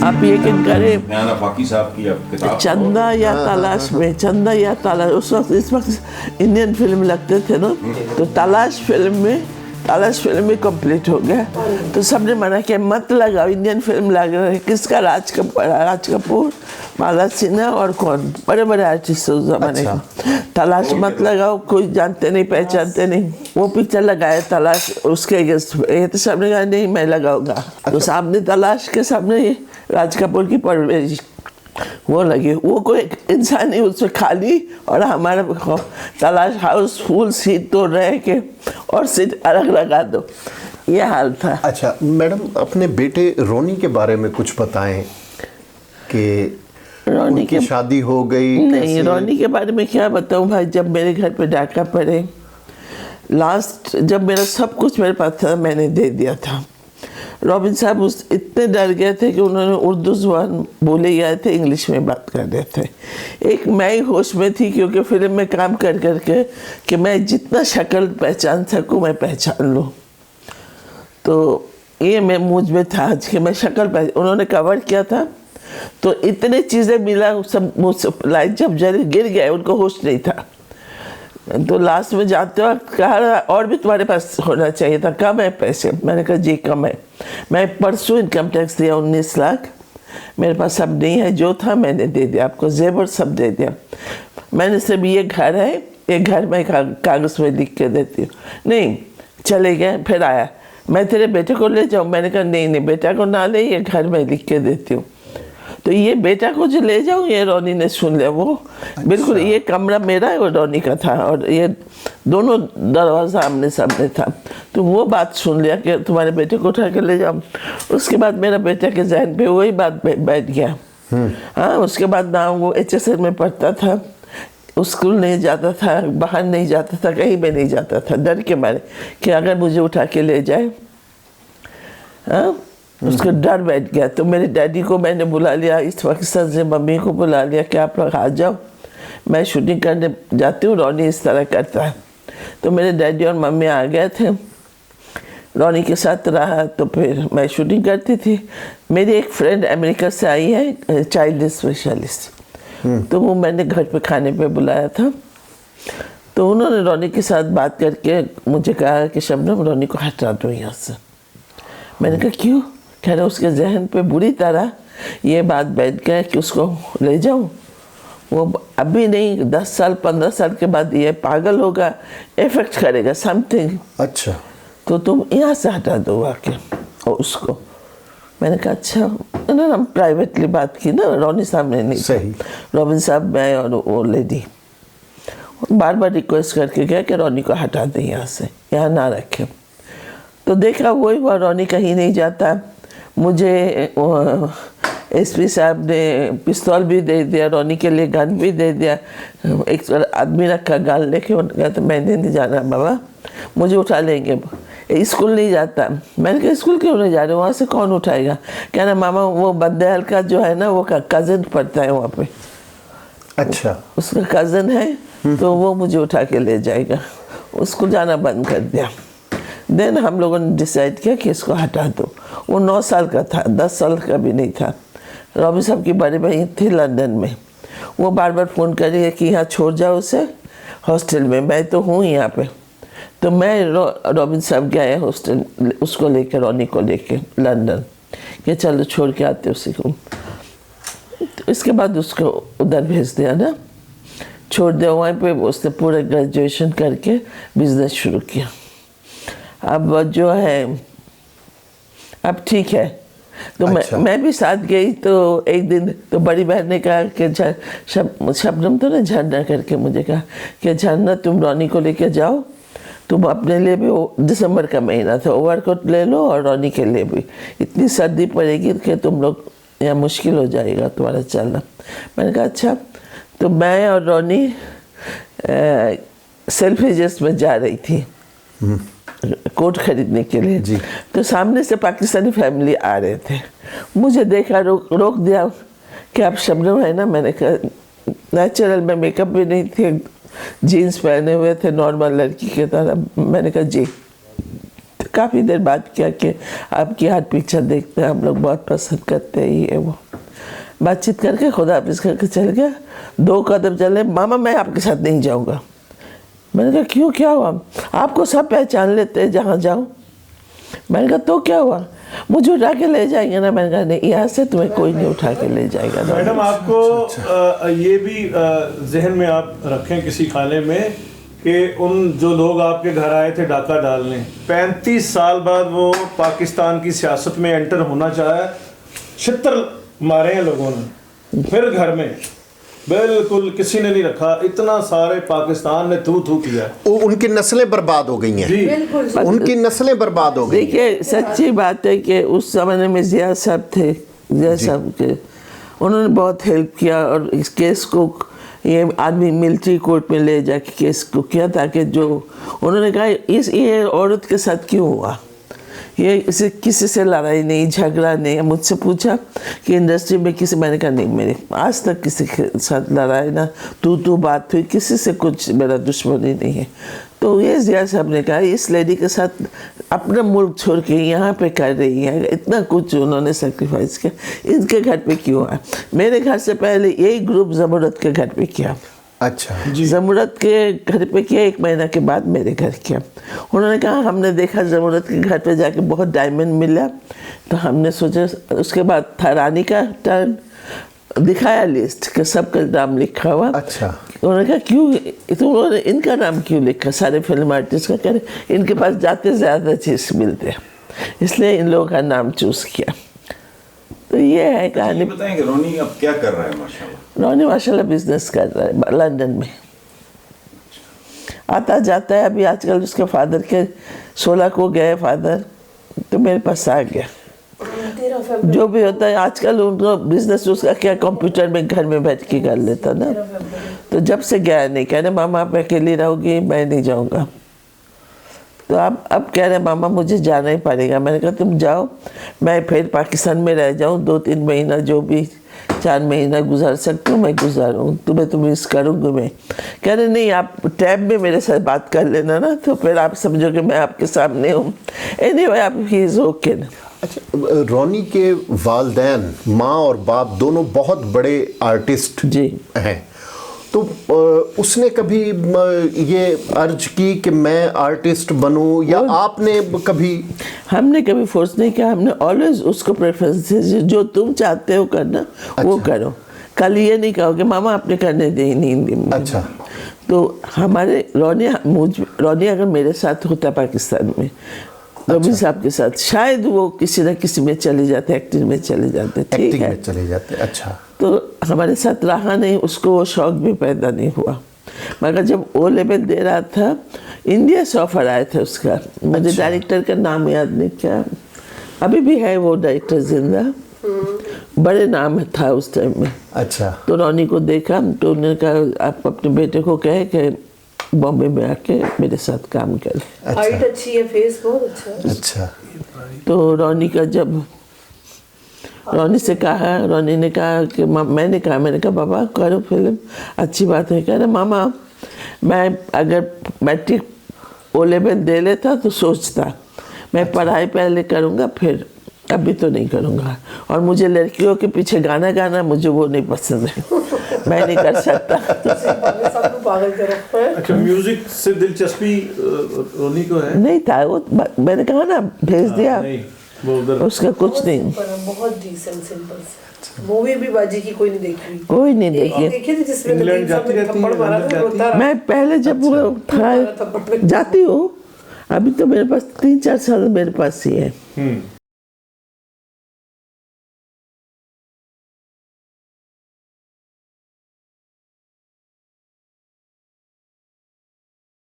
आप यकीन करें, नाना फाकी साहब की अब किताब चंदा या तलाश में, चंदा या तलाश, उस वक्त इस वक्त इंडियन फिल्म लगते थे ना, तो तलाश फिल्म में कंप्लीट हो गया। तो सबने मना किया मत लगाओ, इंडियन फिल्म लग रहा है। किसका? राज कपूर, माला सिन्हा और कौन बड़े बड़े आर्टिस्ट उस जमाने के। तलाश मत लगाओ, कोई जानते नहीं पहचानते नहीं। वो पिक्चर लगाया तलाश, उसके अगेंस्ट ये तो सबने कहा नहीं मैं लगाऊंगा। तो सामने तलाश के सामने राज कपूर की परवरिश वो लगी, वो कोई इंसान नहीं उसमें खाली, और हमारा तलाश हाउस फुल सीट तो रह के और सीट अलग लगा दो, ये हाल था। अच्छा मैडम, अपने बेटे रोनी के बारे में कुछ बताएं कि रोनी की शादी हो गई? नहीं, रोनी के बारे में क्या बताऊं भाई। जब मेरे घर पे डाका पड़े लास्ट, जब मेरा सब कुछ मेरे पास था मैंने दे दिया था। रॉबिन साहब उस इतने डर गए थे कि उन्होंने उर्दू ज़ुबान बोले गए थे, इंग्लिश में बात कर रहे थे। एक मैं ही होश में थी क्योंकि फिल्म में काम कर करके कि मैं जितना शक्ल पहचान सकूं मैं पहचान लूं। तो ये मैं मुझ में था आज कि मैं शक्ल उन्होंने कवर किया था तो इतने चीज़ें मिला, सब मुझसे लाइट जब जल गिर गए, उनको होश नहीं था। तो लास्ट में जाते वक्त कहा और भी तुम्हारे पास होना चाहिए था, कम है पैसे? मैंने कहा जी कम है। मैं परसों इनकम टैक्स दिया 19 लाख, मेरे पास सब नहीं है, जो था मैंने दे दिया, आपको जेवर सब दे दिया। मैंने सिर्फ ये घर है, ये घर मैं कागज़ में लिख के देती हूँ। नहीं, चले गए। फिर आया, मैं तेरे बेटे को ले जाऊँ? मैंने कहा नहीं नहीं, बेटा को ना ले, ये घर में लिख के देती हूँ। तो ये बेटा को जो ले जाऊँ, ये रोनी ने सुन लिया। वो बिल्कुल ये कमरा मेरा है, वो रोनी का था, और ये दोनों दरवाज़ा आमने सामने था। तो वो बात सुन लिया कि तुम्हारे बेटे को उठा के ले जाओ। उसके बाद मेरा बेटे के जहन पे वही बात बैठ गया। हाँ, उसके बाद ना वो HSN में पढ़ता था, स्कूल नहीं जाता था, बाहर नहीं जाता था, कहीं पे नहीं जाता था, डर के मारे कि अगर मुझे उठा के ले जाए। हाँ, उसको डर बैठ गया। तो मेरे डैडी को मैंने बुला लिया, इस वक्त से मम्मी को बुला लिया कि आप लोग आ जाओ, मैं शूटिंग करने जाती हूँ, रोनी इस तरह करता है। तो मेरे डैडी और मम्मी आ गए थे, रोनी के साथ रहा। तो फिर मैं शूटिंग करती थी। मेरी एक फ्रेंड अमेरिका से आई है, चाइल्ड स्पेशलिस्ट, तो वो मैंने घर पे खाने पे बुलाया था। तो उन्होंने रोनी के साथ बात करके मुझे कहा कि शबनम रोनी को हटा दो यहाँ से। मैंने कहा क्यों? कह रहे उसके जहन पे बुरी तरह ये बात बैठ गया कि उसको ले जाऊं। वो अभी नहीं, 10 साल 15 साल के बाद ये पागल होगा, इफेक्ट करेगा समथिंग। अच्छा, तो तुम यहाँ से हटा दो आके और उसको। मैंने कहा अच्छा। उन्होंने हम प्राइवेटली बात की ना, रोनी साहब ने नहीं। सही। रॉबिन साहब, मैं और वो लेडी बार बार रिक्वेस्ट करके गया कि रोनी को हटा दें यहाँ से, यहाँ ना रखें। तो देखा वही हुआ, रोनी कहीं नहीं जाता। मुझे SP साहब ने पिस्तौल भी दे दिया, रोनी के लिए गन भी दे दिया। एक आदमी रखा गाल लेके, उनका तो मैंने नहीं जाना बाबा, मुझे उठा लेंगे। स्कूल नहीं जाता। मैंने कहा स्कूल क्यों नहीं जा रहे, वहाँ से कौन उठाएगा? कह रहा मामा वो बंदेहल का जो है ना, वो कज़न पढ़ता है वहाँ पे। अच्छा, उसका कज़न है, तो वो मुझे उठा के ले जाएगा। उसको जाना बंद कर दिया। देन हम लोगों ने डिसाइड किया कि इसको हटा दो। वो 9 साल का था, 10 साल का भी नहीं था। रॉबिन साहब की बड़ी बहन थी लंदन में, वो बार बार फ़ोन कर रही है कि यहाँ छोड़ जाओ उसे हॉस्टल में। मैं तो हूँ यहाँ पे। तो मैं रॉबिन साहब गया हॉस्टल, उसको लेकर, रोनी को लेके लंदन, कि चलो छोड़ के आते उसी को। तो इसके बाद उसको उधर भेज दिया ना, छोड़ दिया वहीं पे। उसने पूरा ग्रेजुएशन करके बिजनेस शुरू किया। अब जो है अब ठीक है। तो अच्छा। मैं भी साथ गई। तो एक दिन तो बड़ी बहन ने कहा कि शबनम तो ना झरना करके मुझे कहा कि झरना तुम रोनी को लेके जाओ, तुम अपने लिए भी, दिसंबर का महीना था, ओवरकोट ले लो और रोनी के लिए भी। इतनी सर्दी पड़ेगी कि तुम लोग यहाँ मुश्किल हो जाएगा तुम्हारा चलना। मैंने कहा अच्छा। तो मैं और रोनी सेल्फिजेस में जा रही थी कोट खरीदने के लिए जी। तो सामने से पाकिस्तानी फैमिली आ रहे थे। मुझे देखा, रोक दिया कि आप शबनम है ना? मैंने कहा नेचुरल में, मेकअप भी नहीं थे, जीन्स पहने हुए थे नॉर्मल लड़की की तरह। मैंने कहा जी। काफ़ी देर बात किया कि आपकी हाथ पिक्चर देखते हैं, हम लोग बहुत पसंद करते हैं ये वो। बातचीत करके खुदा हाफिज़ करके चल गया। 2 कदम चले, मामा मैं आपके साथ नहीं जाऊँगा। मैंने कहा क्यों, क्या हुआ? आपको सब पहचान लेते हैं जहाँ जाऊँ। मैंने कहा तो क्या हुआ, मुझे उठा के ले जाएंगे ना? मैंने कहा नहीं, यहाँ से तुम्हें कोई नहीं उठा के ले जाएगा। मैडम आपको ये भी जहन में आप रखें किसी खाने में कि उन जो लोग आपके घर आए थे डाका डालने, 35 साल बाद वो पाकिस्तान की सियासत में एंटर होना चाहे, छितर मारे हैं लोगों ने, फिर घर में बिल्कुल किसी ने नहीं रखा, इतना सारे पाकिस्तान ने थू थू किया। उनकी नस्लें बर्बाद हो गई हैं, उनकी नस्लें बर्बाद हो गई। देखिए सच्ची बात है कि उस ज़माने में जिया साहब थे, जिया साहब के उन्होंने बहुत हेल्प किया और इस केस को ये आदमी मिलिट्री कोर्ट में ले जाके केस को किया, ताकि जो उन्होंने कहा ये औरत के साथ क्यों हुआ, ये इसे किसी से लड़ाई नहीं, झगड़ा नहीं। मुझसे पूछा कि इंडस्ट्री में किसी, मैंने कहा नहीं, मेरे आज तक किसी के साथ लड़ाई ना तू बात हुई, किसी से कुछ मेरा दुश्मनी नहीं है। तो ये जिया साहब ने कहा इस लेडी के साथ अपना मुल्क छोड़ के यहाँ पे कर रही है, इतना कुछ उन्होंने सेक्रीफाइस किया, इनके घर पे क्यों है? मेरे घर से पहले यही ग्रुप जमूरत के घर पे किया। अच्छा, जमूरत के घर पे किया, 1 महीना के बाद मेरे घर किया। उन्होंने कहा हमने देखा जमूरत के घर पे जाके बहुत डायमंड मिला, तो हमने सोचा, उसके बाद था रानी का टर्न, दिखाया लिस्ट के सबका नाम लिखा हुआ। अच्छा, उन्होंने कहा क्यों, तो उन्होंने इनका नाम क्यों लिखा? सारे फिल्म आर्टिस्ट का, कह रहे इनके पास जाते ज़्यादा चीज़ मिलते हैं, इसलिए इन लोगों का नाम चूज़ किया। तो ये है कहानी। बताएंगे रोनी अब क्या कर रहा है? माशाल्लाह रोनी माशाल्लाह बिजनेस कर रहा है लंदन में, आता जाता है। अभी आजकल उसके फादर के 16 को गए फादर, तो मेरे पास आ गया। जो भी होता है आजकल उनको बिजनेस उसका क्या, कंप्यूटर में घर में बैठ के कर लेता ना। तो जब से गया नहीं, कह रहे मामा आप अकेली रहोगी, मैं नहीं जाऊँगा। तो अब कह रहे मामा मुझे जाना ही पड़ेगा। मैंने कहा तुम जाओ, मैं फिर पाकिस्तान में रह जाऊँ 2-3 महीना, जो भी 4 महीना गुजार सकती हूँ मैं गुजारूँ, तुम्हें तो मिस करूँगी मैं। कह रहे नहीं, आप टैब में मेरे साथ बात कर लेना ना, तो फिर आप समझोगे मैं आपके सामने हूँ। एनीवे आप ही इज़ ओके ना। अच्छा, रोनी के वालदैन, माँ और बाप दोनों बहुत बड़े आर्टिस्ट जी हैं, तो उसने कभी ये अर्ज की कि मैं आर्टिस्ट बनूं, या आपने कभी? हमने कभी फोर्स नहीं किया, हमने ऑलवेज उसको प्रेफरेंस दी, जो तुम चाहते हो करना वो करो। कल ये नहीं कहोगे मामा आपने करने दी नहीं। अच्छा, तो हमारे रोनी अगर मेरे साथ होता पाकिस्तान में, रवि साहब के साथ, शायद वो किसी न किसी में चले जाते, एक्टिंग में चले जाते, ठीक है, चले जाते। अच्छा, तो हमारे साथ रहा नहीं, उसको वो शौक भी पैदा नहीं हुआ। मगर जब O लेवल दे रहा था, इंडिया से ऑफर आया था उसका। मुझे डायरेक्टर का नाम याद नहीं, क्या अभी भी है वो डायरेक्टर जिंदा, बड़े नाम था उस टाइम में। अच्छा, तो रोनी को देखा, तो उन्होंने कहा आप अपने बेटे को कहे कि बॉम्बे में आके मेरे साथ काम करे। हाइट अच्छी है, फेस बहुत अच्छा है। अच्छा, तो रोनी का जब रोनी से कहा, रोनी ने कहा कि मैंने कहा बाबा करो फिल्म, अच्छी बात है। कह रहे मामा मैं अगर मैट्रिक O लेवल दे लेता तो सोचता, मैं पढ़ाई पहले करूँगा फिर, अभी तो नहीं करूँगा। और मुझे लड़कियों के पीछे गाना गाना मुझे वो नहीं पसंद है, मैं नहीं कर सकता। अच्छा, म्यूजिक से दिलचस्पी रोनी को है? नहीं था वो, मैंने कहा ना भेज दिया, नहीं वो उधर उसका कुछ नहीं। बहुत डिसेंट सिंपल। मूवी भी बाजी की कोई नहीं देखी? कोई नहीं देखी। देखी थी जिसमें इंग्लैंड जाती रहती है, लंदन जाती है। मैं पहले जब वो था जाती हूँ, अभी तो मेरे पास 3-4 साल मेरे पास ही है।